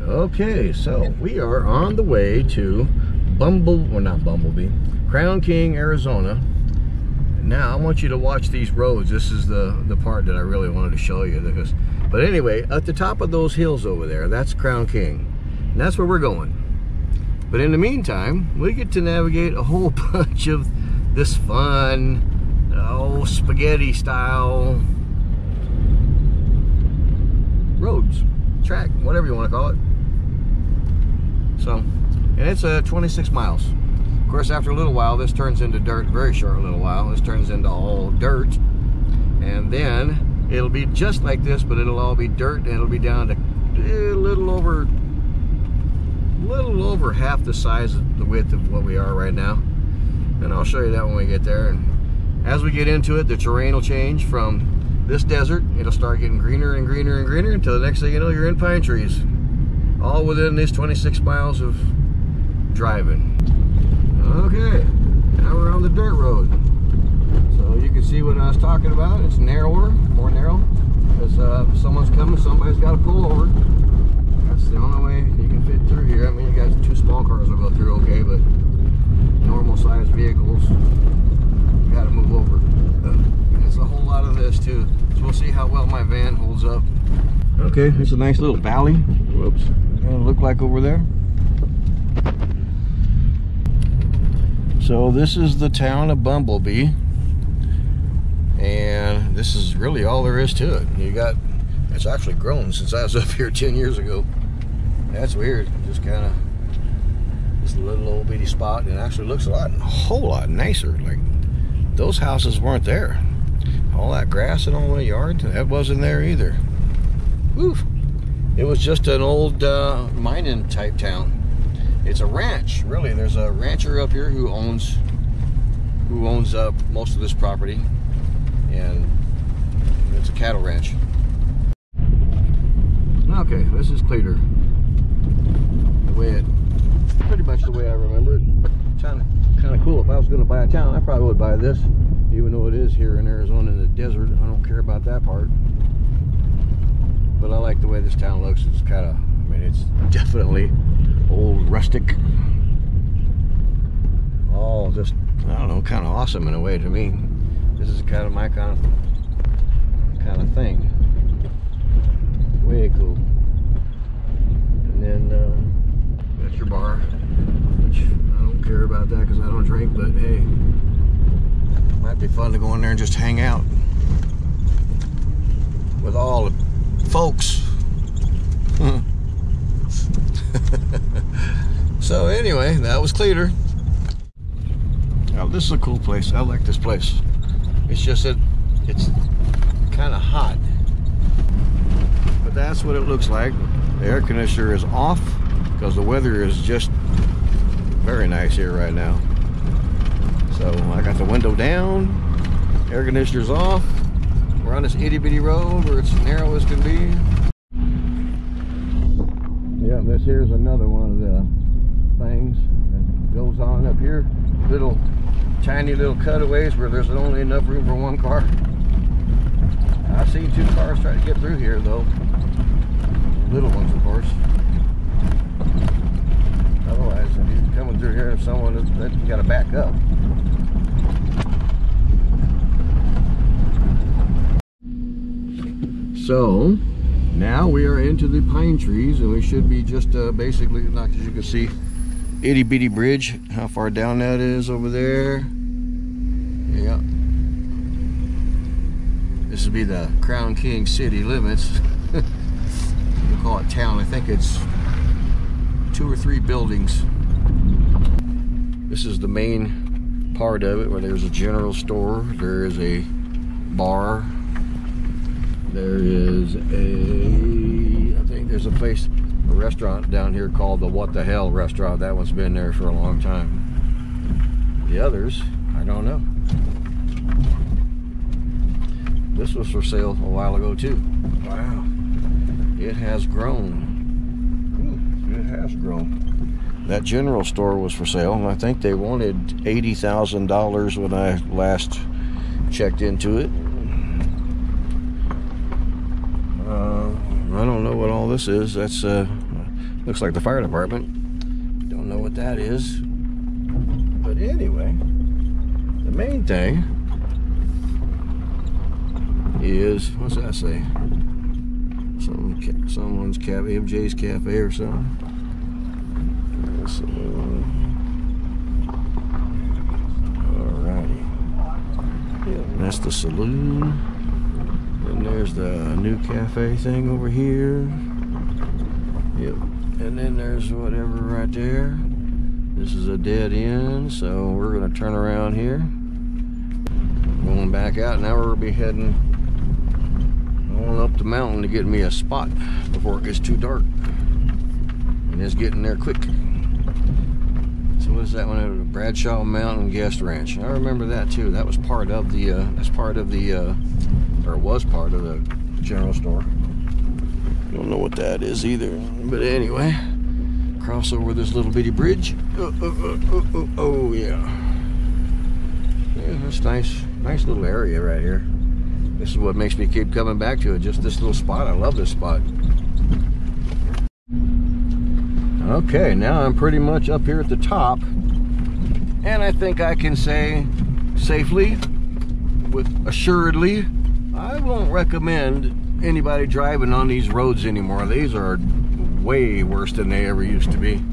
Okay, so we are on the way to Crown King, Arizona. Now I want you to watch these roads. This is the part that I really wanted to show you. But anyway, at the top of those hills over there, that's Crown King. And that's where we're going. But in the meantime, we get to navigate a whole bunch of this fun, spaghetti style roads, track, whatever you want to call it. So, and it's 26 miles. Of course, after a little while, this turns into dirt. Very short little while, this turns into all dirt, and then it'll be just like this, but it'll all be dirt, and it'll be down to a little over half the size of the width of what we are right now. And I'll show you that when we get there. And as we get into it, the terrain will change from this desert. It'll start getting greener and greener and greener until the next thing you know, you're in pine trees. All within these 26 miles of driving. Okay, now we're on the dirt road. So you can see what I was talking about. It's narrower, more narrow. Because if someone's coming, somebody's got to pull over. That's the only way you can fit through here. I mean, you guys, 2 small cars will go through okay, but normal sized vehicles, you got to move over. There's a whole lot of this too. So we'll see how well my van holds up. Okay, it's a nice little valley. Whoops. Kind of look like over there. So this is the town of Bumblebee, and this is really all there is to it. It's actually grown since I was up here 10 years ago. That's weird. Just kind of this little old bitty spot. It actually looks a whole lot nicer. Like those houses weren't there. All that grass and all the yard, that wasn't there either. Whew. It was just an old mining type town. It's a ranch, really. There's a rancher up here who owns most of this property, and it's a cattle ranch. Okay, this is Cleator. Pretty much the way I remember it. Kind of cool. If I was going to buy a town, I probably would buy this, even though it is here in Arizona in the desert. I don't care about that part. But I like the way this town looks. It's kind of, it's definitely old, rustic. All just, I don't know, kind of awesome in a way to me. This is kind of my kind of thing. Way cool. And then that's your bar, which I don't care about that because I don't drink, but hey, might be fun to go in there and just hang out with all the folks. So anyway, that was Cleator. Now this is a cool place. I like this place. It's just that it's kind of hot, but that's what it looks like. The air conditioner is off because the weather is just very nice here right now. So I got the window down, air conditioner's off. We're on this itty bitty road where it's narrow as can be. Yeah, this here's another one of the things that goes on up here. Tiny little cutaways where there's only enough room for one car. I've seen 2 cars try to get through here though. Little ones, of course. Otherwise, if you're coming through here, if someone is, you gotta back up. So now we are into the pine trees, and we should be just basically, like as you can see, itty bitty bridge. How far down that is over there? Yeah. This would be the Crown King city limits. We call it town. I think it's 2 or 3 buildings. This is the main part of it, where there's a general store, there is a bar, there is I think there's a restaurant down here called the What the Hell restaurant. That one's been there for a long time. The others, I don't know. This was for sale a while ago too. Wow. It has grown. it has grown. That general store was for sale, and I think they wanted $80,000 when I last checked into it. I don't know what all this is. That's looks like the fire department. Don't know what that is. But anyway, the main thing is, what's that say? Someone's cafe, MJ's Cafe or something. Alrighty. Yeah, that's the saloon. And there's the new cafe thing over here. Yep. And then there's whatever right there. This is a dead end, so we're gonna turn around here. Going back out. Now we're gonna be heading on up the mountain to get me a spot before it gets too dark. And it's getting there quick. So what is that one? The Bradshaw Mountain Guest Ranch. I remember that too. That was part of the or was part of the general store. Don't know what that is either. But anyway, cross over this little bitty bridge. Oh yeah. Yeah, that's nice. Nice little area right here. This is what makes me keep coming back to it. Just this little spot. I love this spot. Okay, now I'm pretty much up here at the top. And I think I can say safely, assuredly, I won't recommend anybody driving on these roads anymore. These are way worse than they ever used to be,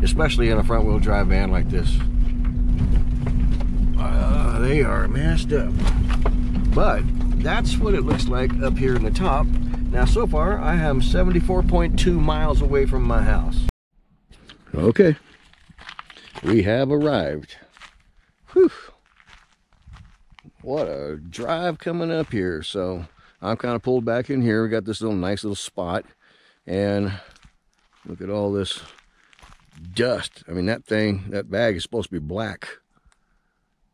especially in a front-wheel drive van like this. They are messed up. But that's what it looks like up here in the top. Now, so far, I am 74.2 miles away from my house. Okay, we have arrived. Whew. What a drive coming up here. So I'm kind of pulled back in here. We got this nice little spot, and look at all this dust. I mean, that bag is supposed to be black,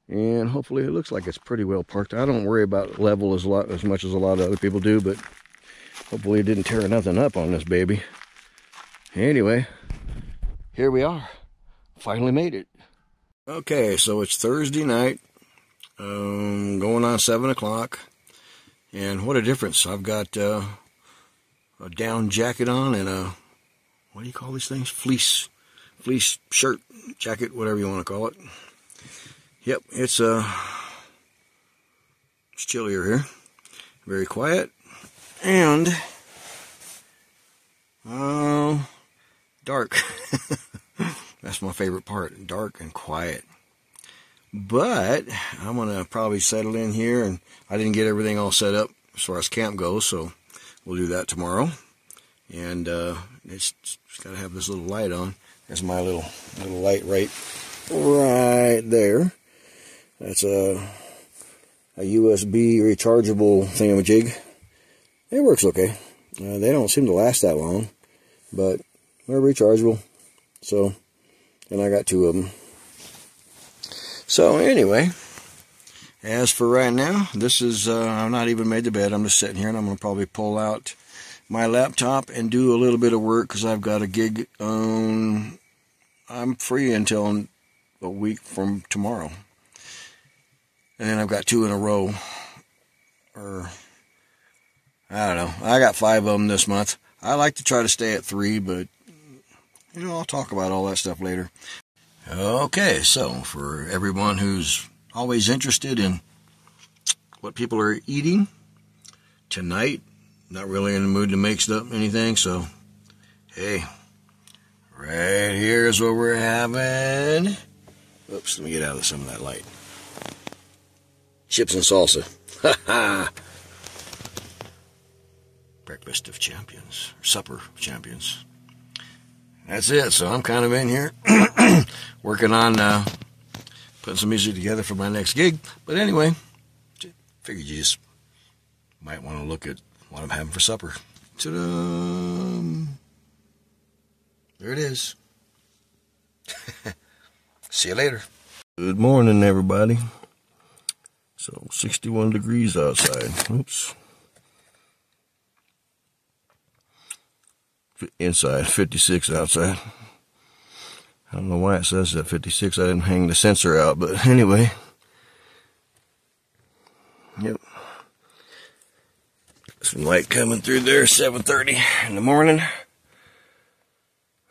and hopefully it looks like it's pretty well parked. I don't worry about level as much as a lot of other people do, but hopefully it didn't tear nothing up on this baby. Anyway, here we are. Finally made it. Okay, so it's Thursday night. Going on 7 o'clock, and what a difference. I've got a down jacket on and a, what do you call these things? Fleece shirt, jacket, whatever you want to call it. Yep, it's chillier here. Very quiet, and dark. That's my favorite part, dark and quiet. But I'm gonna probably settle in here, and I didn't get everything all set up as far as camp goes, so we'll do that tomorrow. And it's gotta have this little light on. There's my little light right there. That's a USB rechargeable thingamajig. It works okay. They don't seem to last that long, but they're rechargeable. So, and I got 2 of them. So anyway, as for right now, this is, I've not even made the bed. I'm just sitting here, and I'm going to probably pull out my laptop and do a little bit of work, because I've got a gig on, I'm free until a week from tomorrow. And then I've got 2 in a row, or, I don't know. I got 5 of them this month. I like to try to stay at 3, but, you know, I'll talk about all that stuff later. Okay, so for everyone who's always interested in what people are eating, tonight, not really in the mood to make up anything, so, hey, right here is what we're having. Oops, let me get out of some of that light. Chips and salsa. Ha ha! Breakfast of champions, or supper of champions. That's it. So I'm kind of in here working on putting some music together for my next gig. But anyway, figured you just might want to look at what I'm having for supper. Ta-da! There it is. See you later. Good morning, everybody. So 61 degrees outside. Oops. inside, 56 outside. I don't know why it says that 56. I didn't hang the sensor out, but anyway. Yep. Some light coming through there, 7:30 in the morning.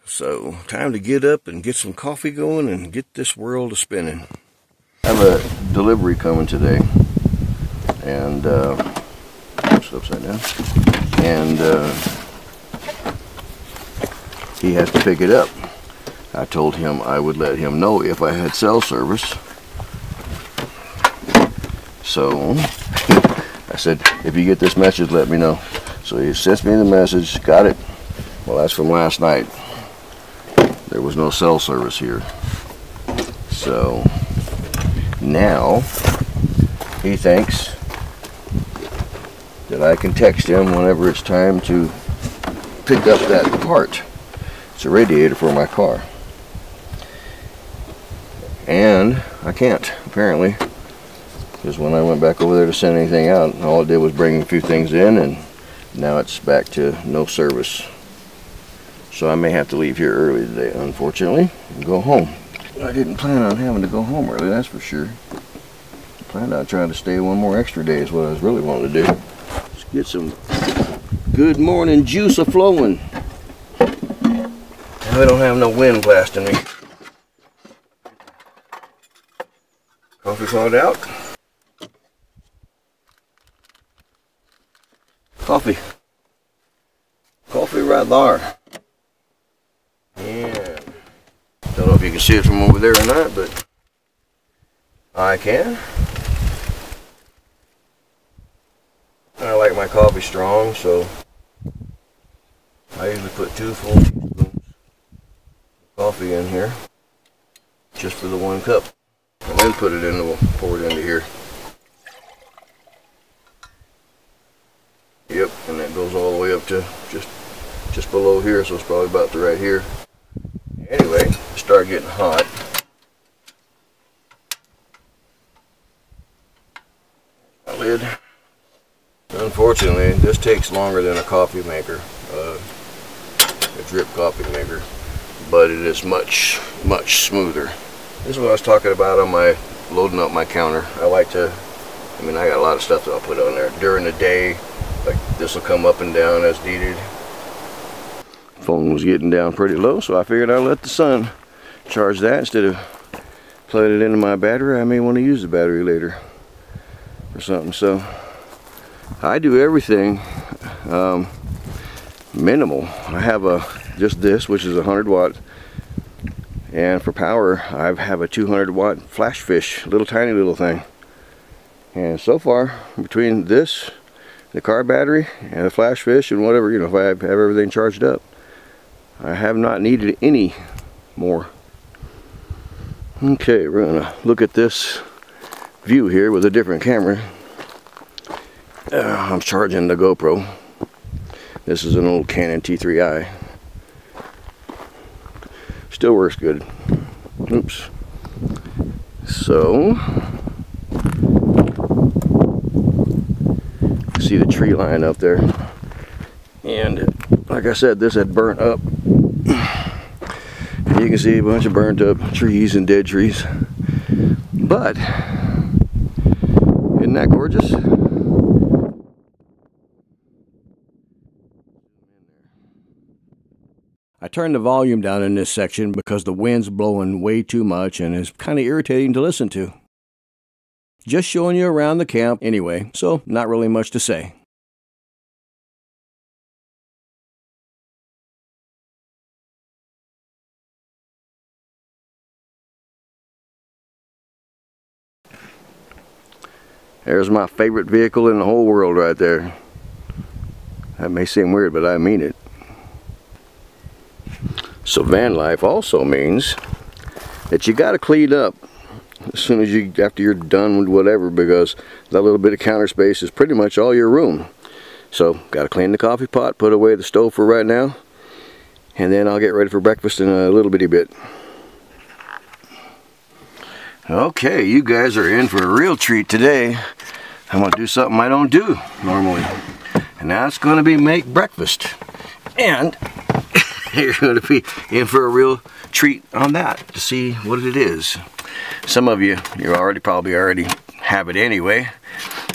So, time to get up and get some coffee going and get this world a spinning. I have a delivery coming today. And, it's upside down. And, he has to pick it up. I told him I would let him know if I had cell service. So, I said, if you get this message, let me know. So he sent me the message, got it. Well, that's from last night. There was no cell service here. So, now, he thinks that I can text him whenever it's time to pick up that part. It's a radiator for my car. And I can't, apparently, because when I went back over there to send anything out, all it did was bring a few things in, and now it's back to no service. So I may have to leave here early today, unfortunately, and go home. I didn't plan on having to go home early, that's for sure. I planned on trying to stay one more extra day is what I was really wanting to do. Let's get some good morning juice a-flowing. Now I don't have no wind blasting me. Coffee thawed out. Coffee. Coffee right there. And don't know if you can see it from over there or not, but I can. I like my coffee strong, so I usually put 2 full teaspoons of coffee in here just for the 1 cup. And then put it in, we'll pour it into here. Yep, and that goes all the way up to just below here, so it's probably about to right here. Anyway, start getting hot. My lid. Unfortunately, this takes longer than a coffee maker, a drip coffee maker, but it is much smoother. This is what I was talking about on my loading up my counter. I like to, I got a lot of stuff that I'll put on there during the day. Like this will come up and down as needed. Phone was getting down pretty low, so I figured I'd let the sun charge that instead of plugging it into my battery. I may want to use the battery later or something. So I do everything minimal. I have just this, which is 100 watt. And for power, I have a 200 watt flash fish, tiny little thing. And so far, between this, the car battery, and the flash fish, and whatever, if I have everything charged up, I have not needed any more. Okay, we're gonna look at this view here with a different camera. I'm charging the GoPro. This is an old Canon T3i. Still works good. Oops. So, see the tree line up there. And like I said, this had burnt up. And you can see a bunch of burnt up trees and dead trees. But, isn't that gorgeous? I turned the volume down in this section because the wind's blowing way too much and it's kind of irritating to listen to. Just showing you around the camp anyway, so not really much to say. There's my favorite vehicle in the whole world right there. That may seem weird, but I mean it. So van life also means that you got to clean up as soon as after you're done with whatever, because that little bit of counter space is pretty much all your room. So got to clean the coffee pot, put away the stove for right now, and then I'll get ready for breakfast in a little bitty bit. Okay, you guys are in for a real treat today. I'm going to do something I don't do normally, and that's going to be make breakfast. And you're going to be in for a real treat on that to see what it is. Some of you probably already have it anyway.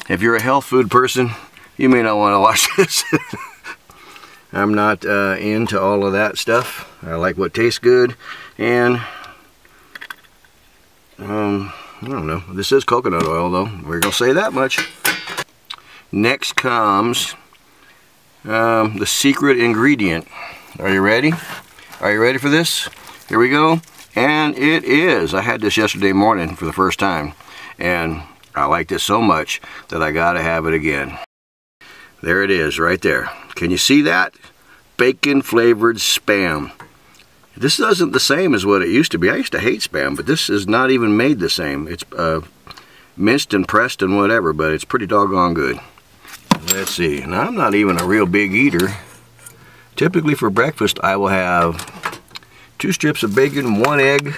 If you're a health food person, you may not want to watch this. I'm not into all of that stuff. I like what tastes good, and I don't know. This is coconut oil, though. We're gonna say that much. Next comes the secret ingredient. Are you ready? Are you ready for this? Here we go. And it is. I had this yesterday morning for the first time, and I liked it so much that I gotta have it again. There it is, right there. Can you see that? Bacon flavored Spam. This isn't the same as what it used to be. I used to hate Spam, but this is not even made the same. It's minced and pressed and whatever, but it's pretty doggone good. Let's see. Now, I'm not even a real big eater. Typically for breakfast, I will have 2 strips of bacon, 1 egg,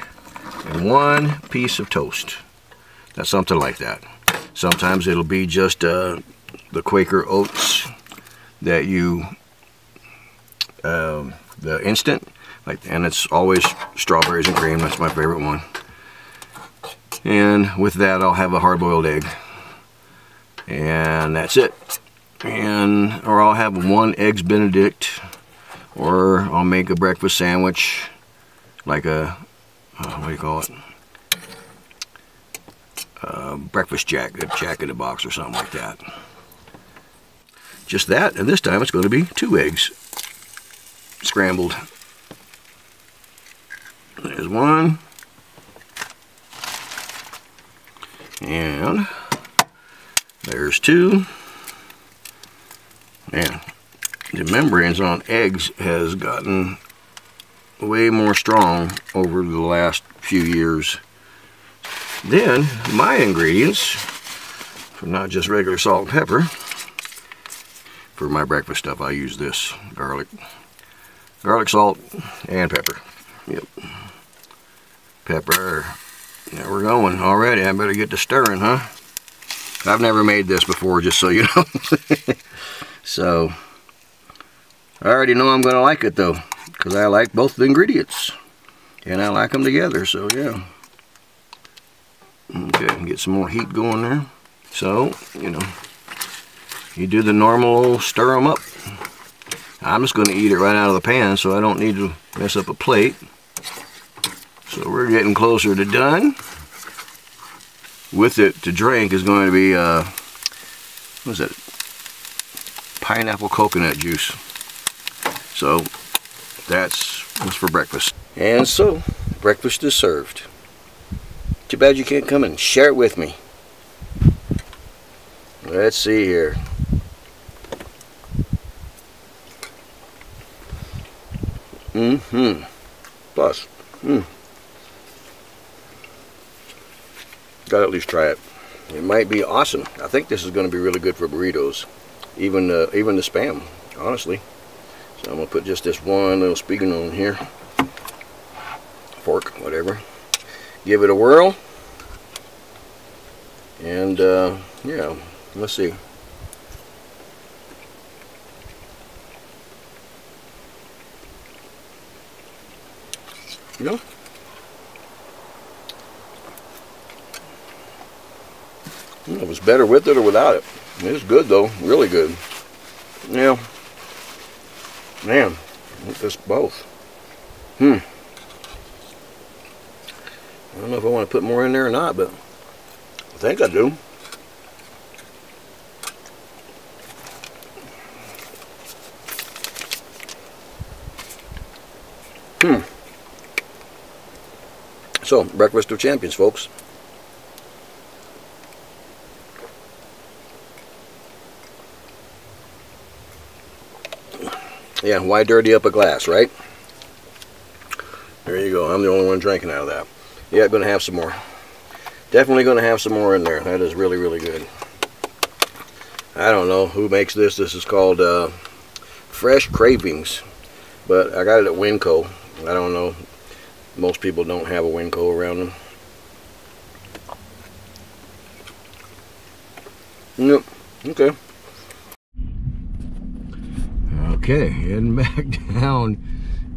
and 1 piece of toast. That's something like that. Sometimes it'll be just the Quaker Oats that you, the instant, and it's always strawberries and cream. That's my favorite one. And with that, I'll have a hard-boiled egg, and that's it. Or I'll have 1 Eggs Benedict, or I'll make a breakfast sandwich, like a what do you call it? Breakfast jack in a box or something like that. Just that, and this time it's going to be 2 eggs scrambled. There's 1, and there's 2. Man, the membranes on eggs has gotten way more strong over the last few years. Then my ingredients, not just regular salt and pepper. For my breakfast stuff, I use this garlic, salt, and pepper. Yep, pepper. There we're going already. I better get to stirring, huh? I've never made this before, just so you know. So I already know I'm going to like it though, because I like both the ingredients, and I like them together. So yeah. Okay, get some more heat going there. So, you know, you do the normal stir them up. I'm just going to eat it right out of the pan, so I don't need to mess up a plate. So we're getting closer to done. With it to drink is going to be, what is it? Pineapple coconut juice. So that's what's for breakfast. And so, breakfast is served. Too bad you can't come and share it with me. Let's see here. Plus, gotta at least try it. It might be awesome. I think this is going to be really good for burritos, even the Spam, honestly. So I'm gonna put just this one little speaking on here, fork, whatever. Give it a whirl, and yeah, let's see. You know, it was better with it or without it. It's good though, really good. Yeah, man, it's both. I don't know if I want to put more in there or not, but I think I do. So, breakfast of champions, folks. Yeah, why dirty up a glass, right? There you go. I'm the only one drinking out of that. Yeah, going to have some more. Definitely going to have some more in there. That is really, really good. I don't know who makes this. This is called Fresh Cravings. But I got it at Winco. I don't know. Most people don't have a Winco around them. Nope. Okay. Okay, heading back down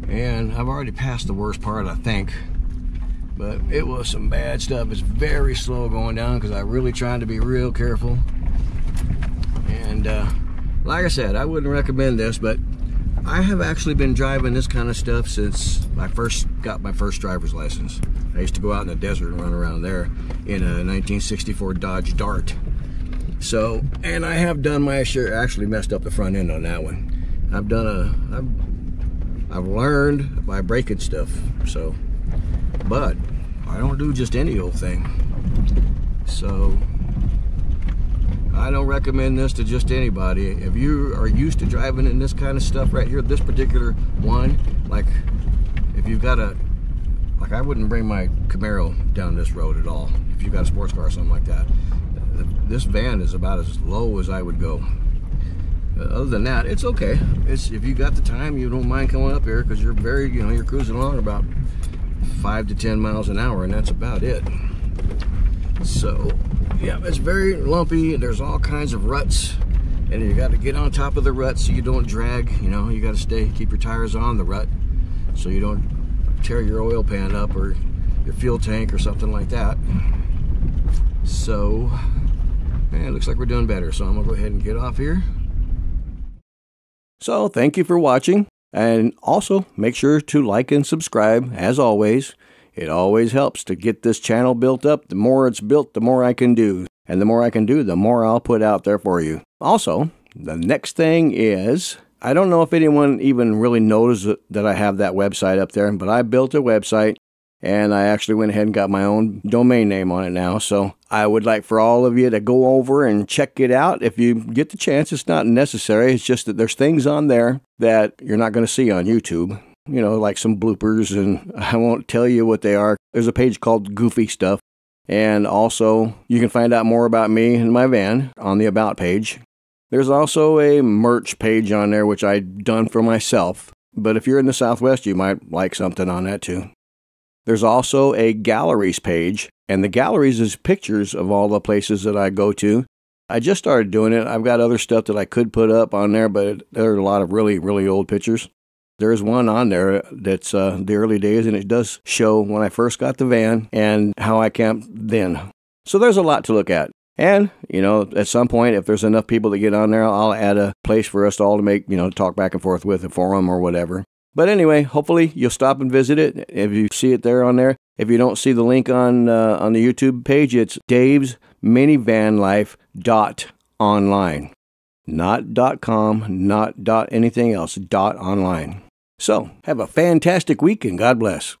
And I've already passed the worst part, I think. But it was some bad stuff. It's very slow going down because I really tried to be real careful. And like I said, I wouldn't recommend this, but I have actually been driving this kind of stuff since I first got my first driver's license. I used to go out in the desert and run around there in a 1964 Dodge Dart. So, and I have done my share, actually messed up the front end on that one. I've learned by breaking stuff, so, but I don't do just any old thing. So, I don't recommend this to just anybody. If you are used to driving in this kind of stuff right here, this particular one, like if you've got a, like I wouldn't bring my Camaro down this road at all. If you've got a sports car or something like that. This van is about as low as I would go. Other than that, it's okay. It's, if you got the time, you don't mind coming up here because you're very, you know, you're cruising along about 5 to 10 miles an hour, and that's about it. So, yeah, it's very lumpy. There's all kinds of ruts, and you got to get on top of the ruts so you don't drag. You know, you got to keep your tires on the rut so you don't tear your oil pan up or your fuel tank or something like that. So, man, it looks like we're doing better. So I'm gonna go ahead and get off here. So thank you for watching, and also make sure to like and subscribe. As always, it always helps to get this channel built up. The more it's built, the more I can do, and the more I can do, the more I'll put out there for you. Also, the next thing is, I don't know if anyone even really knows that I have that website up there, but I built a website, and I actually went ahead and got my own domain name on it now. So I would like for all of you to go over and check it out. If you get the chance, it's not necessary. It's just that there's things on there that you're not going to see on YouTube. You know, like some bloopers, and I won't tell you what they are. There's a page called Goofy Stuff. And also, you can find out more about me and my van on the About page. There's also a merch page on there, which I've done for myself. But if you're in the Southwest, you might like something on that too. There's also a galleries page, and the galleries is pictures of all the places that I go to. I just started doing it. I've got other stuff that I could put up on there, but there are a lot of really, really old pictures. There's one on there that's the early days, and it does show when I first got the van and how I camped then. So there's a lot to look at. And, you know, at some point, if there's enough people that get on there, I'll add a place for us all to make, you know, talk back and forth with, a forum or whatever. But anyway, hopefully you'll stop and visit it if you see it there on there. If you don't see the link on the YouTube page, it's Dave's Minivanlife.online. Not .com, not anything else, .online. So, have a fantastic week and God bless.